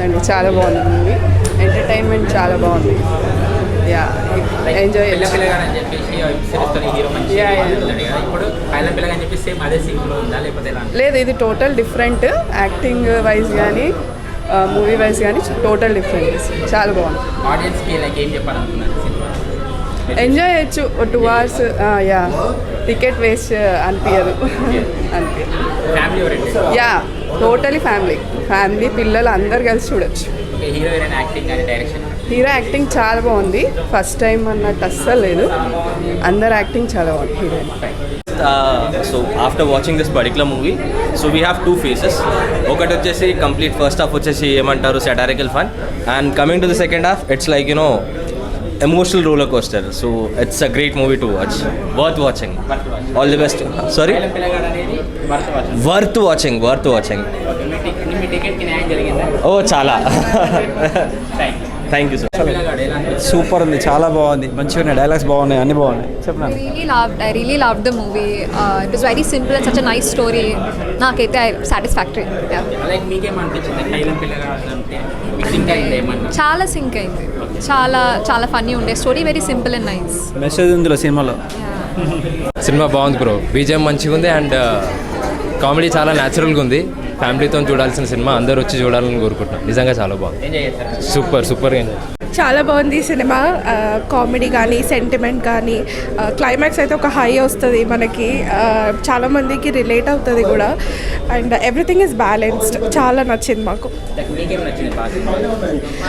బాగుందండి, చాలా బాగుంది మూవీ. ఎంటర్టైన్మెంట్ చాలా బాగుంది. యా, ఎంజాయ్ లేదు, ఇది టోటల్ డిఫరెంట్. యాక్టింగ్ వైజ్ కానీ మూవీ వైజ్ కానీ టోటల్ డిఫరెంట్. చాలా బాగుంది. ఎంజాయ్ చేయొచ్చు 2 hours. యా, టికెట్ వేస్ట్ అనిపించదు. యా, టోటలీ ఫ్యామిలీ పిల్లలు అందరు కలిసి చూడొచ్చు. హీరో యాక్టింగ్ చాలా బాగుంది. ఫస్ట్ టైం అన్నట్టు అస్సలు లేదు. అందరు యాక్టింగ్ చాలా బాగుంది heroine. So after watching this particular movie, so we have 2 phases. ఒకటి వచ్చేసి కంప్లీట్ ఫస్ట్ హాఫ్ వచ్చేసి ఏమంటారు satirical fun, and coming to the second half it's like emotional roller coaster. So it's a great movie to watch, worth watching. All the best. Sorry, worth watching. Oh chala. Thank you sir. Super ఉంది, చాలా బాగుంది, మంచిగా ఉన్నాయి, dialogues బాగున్నాయి, అన్ని బాగున్నాయి. చెప్పండి. I really loved the movie. It was very simple and such a nice story. నాకైతే సాటిస్ఫాక్టరీ. చాలా సింక్ అయింది, చాలా ఫన్నీ ఉండే story, very simple and nice. Message ఉంది సినిమాలో. సినిమా బాగుంది బ్రో, బీజిఎం మంచిగా ఉంది అండ్ కామెడీ చాలా న్యాచురల్గా ఉంది. ఫ్యామిలీతో చూడాల్సిన సినిమా, అందరూ వచ్చి చూడాలని కోరుకుంటున్నాం. నిజంగా చాలా బాగుంది, సూపర్గా ఎంజాయ్. చాలా బాగుంది సినిమా. కామెడీ కానీ సెంటిమెంట్ కానీ క్లైమాక్స్ అయితే ఒక హై వస్తుంది మనకి. చాలామందికి రిలేట్ అవుతుంది కూడా. And everything is balanced. చాలా నచ్చింది మాకు.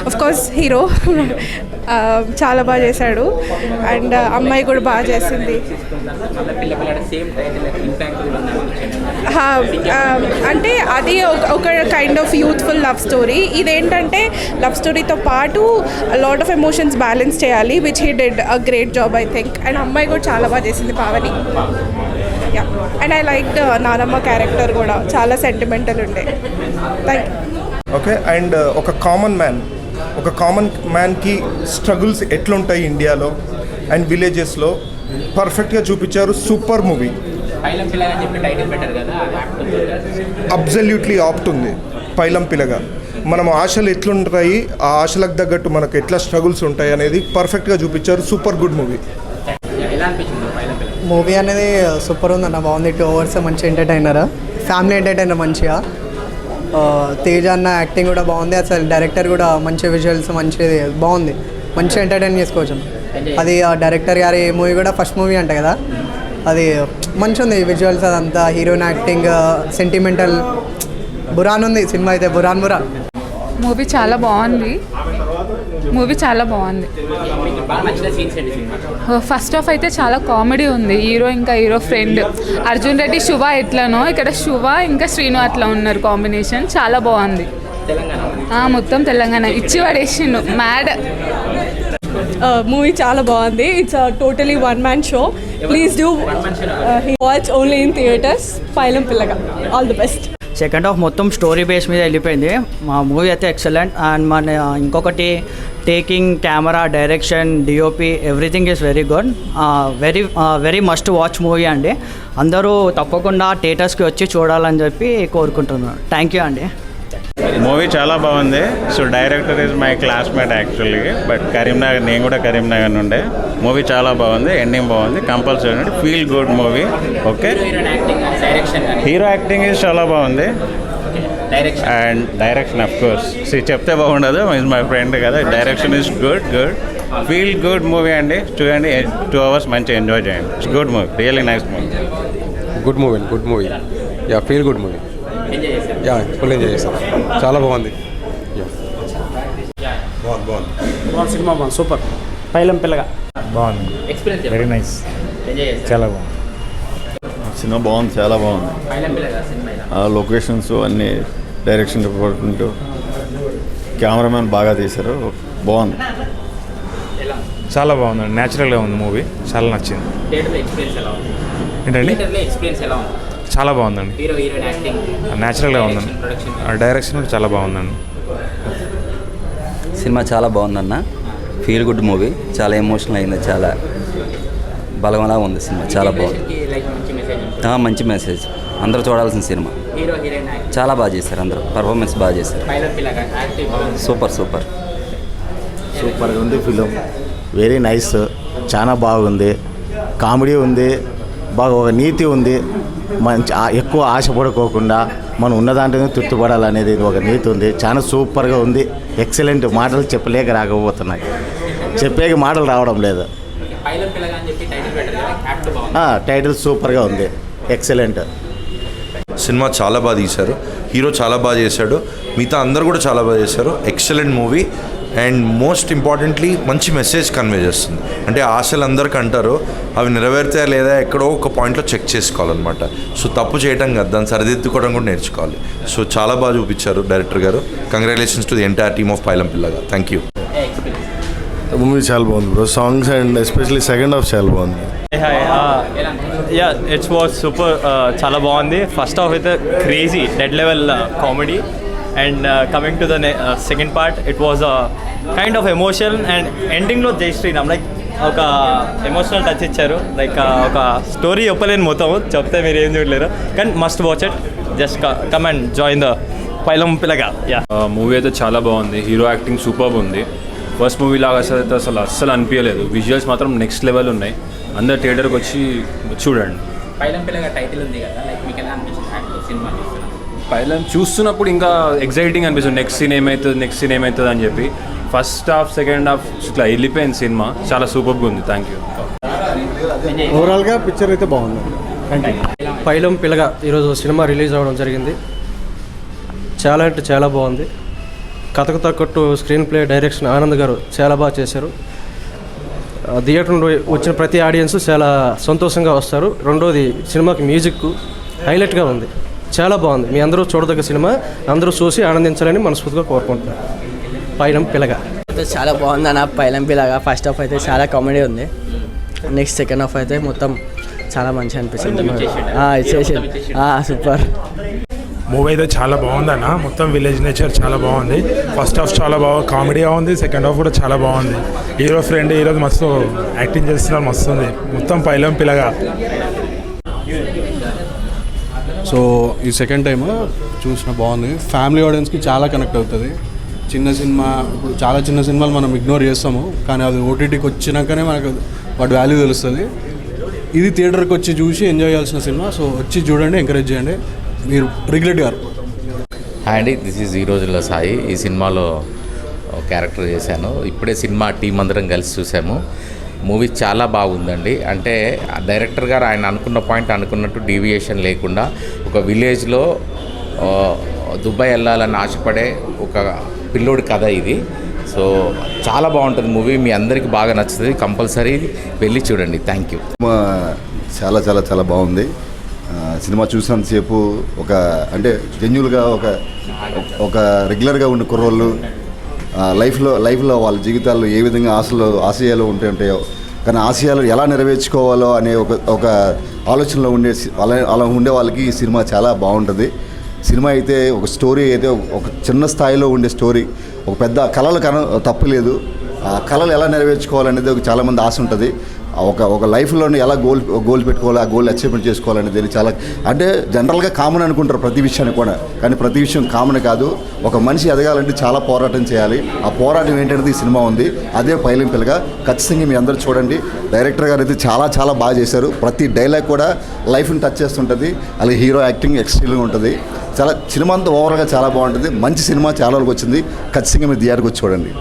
ఆఫ్ కోర్స్ హీరో చాలా బాగా చేశాడు అండ్ అమ్మాయి కూడా బాగా చేసింది. అంటే అది ఒక kind of youthful love story. ఇదేంటంటే లవ్ స్టోరీతో పాటు లాట్ ఆఫ్ ఎమోషన్స్ బ్యాలెన్స్ చేయాలి, which he did a great job I think. And అమ్మాయి కూడా చాలా బాగా చేసింది, Pavani. Yeah, and I like నానమ్మ క్యారెక్టర్ కూడా చాలా సెంటిమెంటల్ ఉండే. Thank you. ఓకే, అండ్ ఒక కామన్ మ్యాన్కి స్ట్రగుల్స్ ఎట్లుంటాయి ఇండియాలో అండ్ విలేజెస్లో పర్ఫెక్ట్గా చూపించారు. Super movie. అబ్జల్యూట్లీ ఆప్ట్ ఉంది. పైలం పిల్లగా మనం ఆశలు ఎట్లుంటాయి, ఆ ఆశలకు తగ్గట్టు మనకు ఎట్లా స్ట్రగుల్స్ ఉంటాయి అనేది పర్ఫెక్ట్గా చూపించారు. Super good movie. మూవీ అనేది సూపర్ ఉందన్న, బాగుంది. 2 hours మంచి ఎంటర్టైనర్, ఫ్యామిలీ ఎంటర్టైనర్ మంచిగా. తేజ అన్న యాక్టింగ్ కూడా బాగుంది. అసలు డైరెక్టర్ కూడా మంచి విజువల్స్ మంచిది బాగుంది, మంచిగా ఎంటర్టైన్ చేసుకోవచ్చు. అది డైరెక్టర్ గారి మూవీ కూడా ఫస్ట్ మూవీ అంట కదా, అది మంచిగా ఉంది విజువల్స్ అదంతా. హీరోయిన్ యాక్టింగ్ సెంటిమెంటల్ బురాన్ ఉంది సినిమా అయితే, బురాన్. మూవీ చాలా బాగుంది. ఫస్ట్ హాఫ్ అయితే చాలా కామెడీ ఉంది. హీరో ఫ్రెండ్ అర్జున్ రెడ్డి, శుభ ఎట్లానో ఇక్కడ శుభ ఇంకా శ్రీను అట్లా ఉన్నారు. కాంబినేషన్ చాలా బాగుంది. మొత్తం తెలంగాణ ఇచ్చి పడేసిండు, మ్యాడ్. మూవీ చాలా బాగుంది. It's totally one man show. Please do watch only in theatres. Pailam Pilaga. All the best. Second half మొత్తం స్టోరీ బేస్ మీద వెళ్ళిపోయింది. మా మూవీ అయితే ఎక్సలెంట్. అండ్ మన ఇంకొకటి taking, camera, direction, DOP, everything is very good. Very must watch movie అండి. అందరూ తప్పకుండా థియేటర్స్కి వచ్చి చూడాలని చెప్పి కోరుకుంటున్నాను. థ్యాంక్ యూ అండి. మూవీ చాలా బాగుంది. So director is my classmate actually, but Karimnagar, నేను కూడా కరీంనగర్ నుండే. మూవీ చాలా బాగుంది, ఎండింగ్ బాగుంది, compulsory feel good movie. Okay, hero acting is చాలా బాగుంది అండ్ డైరెక్షన్ అఫ్ కోర్స్ చెప్తే బాగుండదు, ఈజ్ మై ఫ్రెండ్ కదా. Direction is good feel good movie అండి. చూడండి, 2 hours మంచిగా ఎంజాయ్ చేయండి. It's good movie, really nice movie. Good movie. Yeah, feel good movie. Yeah, full enjoy చేస్తాం. చాలా బాగుంది. బాగుంది సినిమా, బాగుంది, సూపర్. పైలం పిల్లగా బాగుంది, వెరీ నైస్, చాలా బాగుంది సినిమా. బాగుంది, చాలా బాగుంది. లొకేషన్స్ అన్నీ, డైరెక్షన్ డిపార్ట్మెంట్, కెమెరామెన్ బాగా తీశారు. బాగుంది, చాలా బాగుంది. న్యాచురల్గా ఉంది మూవీ, చాలా నచ్చింది. ఏంటండి, చాలా బాగుందండి. న్యాచురల్గా ఉందండి. డైరెక్షన్ కూడా చాలా బాగుందండి. సినిమా చాలా బాగుందన్న. ఫీల్ గుడ్ మూవీ, చాలా ఎమోషనల్ అయింది, చాలా బలంగా ఉంది సినిమా. చాలా బాగుంది, మంచి మెసేజ్. అందరూ చూడాల్సిన సినిమా. హీరో హీరోయిన్ చాలా బాగా చేశారు, అందరూ పర్ఫార్మెన్స్ బాగా చేశారు. సూపర్ సూపర్ సూపర్గా ఉంది ఫిలిం, వెరీ నైస్, చాలా బాగుంది. కామెడీ ఉంది, బాగా ఒక నీతి ఉంది. మంచి ఎక్కువ ఆశపడుకోకుండా మనం ఉన్న దాంట్లోనే తృప్తిపడాలనేది ఒక నీతి ఉంది. చాలా సూపర్గా ఉంది, ఎక్సలెంట్. మాటలు చెప్పలేక రాకపోతున్నాయి, చెప్పేక మాటలు రావడం లేదు. టైటిల్ సూపర్గా ఉంది, ఎక్సలెంట్. సినిమా చాలా బాగా తీశారు, హీరో చాలా బాగా చేశాడు, మిగతా అందరు కూడా చాలా బాగా చేశారు. Excellent movie and most importantly మంచి మెసేజ్ కన్వే చేస్తుంది. అంటే ఆశలు అందరికీ అంటారు, అవి నెరవేరుతాయా లేదా ఎక్కడో ఒక పాయింట్లో చెక్ చేసుకోవాలన్నమాట. సో తప్పు చేయడం కాదు, దాన్ని సరిదిద్దుకోవడం కూడా నేర్చుకోవాలి. సో చాలా బాగా చూపించారు డైరెక్టర్ గారు. Congratulations to the entire team of Pailam Pilaga. Thank you. Movie చాలా బాగుంది bro, songs and especially second half చాలా బాగుంది. యా ఇట్స్ వాజ్ సూపర్, చాలా బాగుంది. ఫస్ట్ హాఫ్ అయితే crazy dead level comedy and coming to the second part it was a kind of emotion and ఎండింగ్లో జై Shriram like ఒక ఎమోషనల్ టచ్ ఇచ్చారు. Like ఒక స్టోరీ చెప్పలేను మొత్తం, చెప్తే మీరు ఏం చూడలేరు, కానీ must watch it. Just come and join the Pailam Pilaga. Yeah movie అయితే చాలా బాగుంది, హీరో యాక్టింగ్ సూపర్ ఉంది. ఫస్ట్ మూవీ లాగా అయితే అస్సలు అనిపించలేదు. విజువల్స్ మాత్రం నెక్స్ట్ లెవెల్ ఉన్నాయి. అందరు థియేటర్కి వచ్చి చూడండి. పైలం పిల్లగా టైటిల్ ఉంది కదా, లైక్ మీకు ఎలా అనిపించింది సినిమా పైలం చూస్తున్నప్పుడు ఇంకా ఎగ్జైటింగ్ అనిపిస్తుంది, నెక్స్ట్ సీన్ ఏమవుతుంది అని చెప్పి. ఫస్ట్ హాఫ్ సెకండ్ హాఫ్ ఇట్లా వెళ్ళిపోయింది సినిమా, చాలా సూపర్గా ఉంది. Thank you. ఓవరాల్గా పిక్చర్ అయితే బాగుంది. Thank you. పైలం పిల్లగా ఈరోజు సినిమా రిలీజ్ అవ్వడం జరిగింది. చాలా అంటే చాలా బాగుంది. కథకు తగ్గట్టు స్క్రీన్ ప్లే, డైరెక్షన్ ఆనంద్ గారు చాలా బాగా చేశారు. థియేటర్ నుండి వచ్చిన ప్రతి ఆడియన్స్ చాలా సంతోషంగా వస్తారు. రెండోది సినిమాకి మ్యూజిక్ హైలైట్గా ఉంది, చాలా బాగుంది. మీ అందరూ చూడదగ్గ సినిమా, అందరూ చూసి ఆనందించాలని మనస్ఫూర్తిగా కోరుకుంటున్నాను. పైలం పిల్లగా చాలా బాగుంది అన్న. పైలం పిల్లగా ఫస్ట్ హాఫ్ అయితే చాలా కామెడీ ఉంది, నెక్స్ట్ సెకండ్ హాఫ్ అయితే మొత్తం చాలా మంచిగా అనిపిస్తుంది. సూపర్ మూవీ అయితే చాలా బాగుందన్న. మొత్తం విలేజ్ నేచర్ చాలా బాగుంది. ఫస్ట్ హాఫ్ చాలా బాగా కామెడీ ఉంది, సెకండ్ హాఫ్ కూడా చాలా బాగుంది. హీరో ఫ్రెండ్ ఈరోజు మస్తు యాక్టింగ్ చేస్తున్నారు, మస్తు ఉంది. మొత్తం పైలం పిల్లగా. సో ఈ సెకండ్ టైం చూసిన బాగుంది. ఫ్యామిలీ ఆడియన్స్కి చాలా కనెక్ట్ అవుతుంది. చిన్న సినిమా, ఇప్పుడు చాలా చిన్న సినిమాలు మనం ఇగ్నోర్ చేస్తాము, కానీ అది ఓటీటీకి వచ్చినాకనే మనకు వాటి వాల్యూ తెలుస్తుంది. ఇది థియేటర్కి వచ్చి చూసి ఎంజాయ్ చేయాల్సిన సినిమా. సో వచ్చి చూడండి, ఎంకరేజ్ చేయండి, మీరు రిగ్రెట్ గారు. హాయ్ అండి, దిస్ ఈజ్ ఈ రోజుల్లో సాయి. ఈ సినిమాలో క్యారెక్టర్ చేశాను. ఇప్పుడే సినిమా టీం అందరం కలిసి చూసాము. మూవీ చాలా బాగుందండి. అంటే డైరెక్టర్ గారు ఆయన అనుకున్న పాయింట్ అనుకున్నట్టు డీవియేషన్ లేకుండా ఒక విలేజ్లో దుబాయ్ వెళ్ళాలని ఆశపడే ఒక పిల్లోడి కథ ఇది. సో చాలా బాగుంటుంది మూవీ, మీ అందరికీ బాగా నచ్చుతుంది. కంపల్సరీ వెళ్ళి చూడండి. Thank you. చాలా చాలా చాలా బాగుంది. సినిమా చూసినంతసేపు ఒక అంటే జెన్యున్గా ఒక రెగ్యులర్గా ఉండే కుర్రోళ్ళు లైఫ్లో వాళ్ళ జీవితాల్లో ఏ విధంగా ఆశయాలు ఉంటాయో, కానీ ఆశయాలు ఎలా నెరవేర్చుకోవాలో అనే ఒక ఆలోచనలో అలా ఉండే వాళ్ళకి ఈ సినిమా చాలా బాగుంటుంది. సినిమా అయితే ఒక స్టోరీ అయితే ఒక చిన్న స్థాయిలో ఉండే స్టోరీ, ఒక పెద్ద కళలు తప్పులేదు. ఆ కళలు ఎలా నెరవేర్చుకోవాలనేది చాలామంది ఆశ ఉంటుంది. ఒక లైఫ్లోనే ఎలా గోల్ పెట్టుకోవాలి, ఆ గోల్ అచీవ్మెంట్ చేసుకోవాలనేది చాలా అంటే జనరల్గా కామన్ అనుకుంటారు ప్రతి విషయాన్ని కూడా, కానీ ప్రతి విషయం కామన్ కాదు. ఒక మనిషి ఎదగాలంటే చాలా పోరాటం చేయాలి. ఆ పోరాటం ఏంటనేది ఈ సినిమా ఉంది. అదే పైలం పిల్లగా. ఖచ్చితంగా మీ అందరూ చూడండి. డైరెక్టర్ గారు అయితే చాలా చాలా బాగా చేశారు. ప్రతి డైలాగ్ కూడా లైఫ్ని టచ్ చేస్తుంటుంది. అలాగే హీరో యాక్టింగ్ ఎక్స్ట్రీమ్గా ఉంటుంది. చాలా సినిమా అంతా ఓవరాల్గా చాలా బాగుంటుంది. మంచి సినిమా చాలా వరకు వచ్చింది. ఖచ్చితంగా మీరు థియేటర్కి వచ్చి చూడండి.